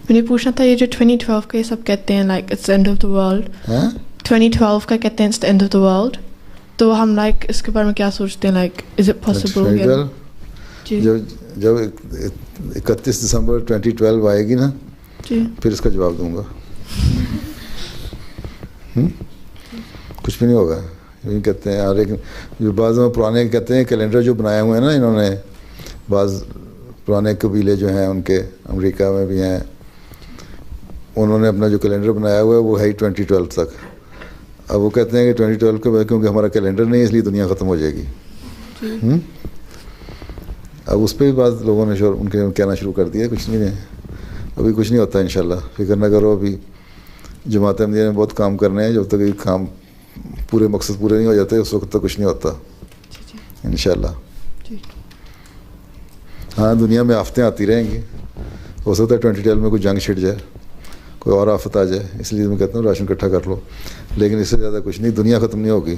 مجھے پوچھنا تھا یہ جو 2012 کا یہ سب کہتے ہیں like it's end of the world, 2012 کا کہتے ہیں it's end of the world, تو ہم لائک اس کے بارے میں کیا سوچتے ہیں, لائک از اٹ پاسبل؟ جب 31 دسمبر 2012 آئے گی نا جی پھر اس کا جواب دوں گا. کچھ بھی نہیں ہوگا. یہی کہتے ہیں یار, جو بعض میں پرانے کہتے ہیں کیلنڈر جو بنائے ہوئے ہیں نا انہوں نے, بعض پرانے قبیلے جو ہیں ان کے امریکہ میں بھی ہیں, انہوں نے اپنا جو کیلنڈر بنایا ہوا ہے وہ ہے ہی 2012 تک. اب وہ کہتے ہیں کہ 2012 کے بعد کیونکہ ہمارا کیلنڈر نہیں ہے اس لیے دنیا ختم ہو جائے گی. اب اس پہ بھی بعض لوگوں نے ان کے کہنا شروع کر دیا. کچھ نہیں ہے, ابھی کچھ نہیں ہوتا انشاءاللہ, فکر نہ کرو. ابھی جماعت احمدیہ نے بہت کام کرنے ہیں, جب تک یہ کام پورے مقصد پورے نہیں ہو جاتے اس وقت تک کچھ نہیں ہوتا انشاءاللہ. ہاں دنیا میں آفتیں آتی رہیں گی, ہو سکتا ہے 2012 میں کوئی جنگ چھڑ جائے, کوئی اور آفت آ جائے, اس لیے میں کہتا ہوں راشن اکٹھا کر لو, لیکن اس سے زیادہ کچھ نہیں. دنیا ختم نہیں ہوگی.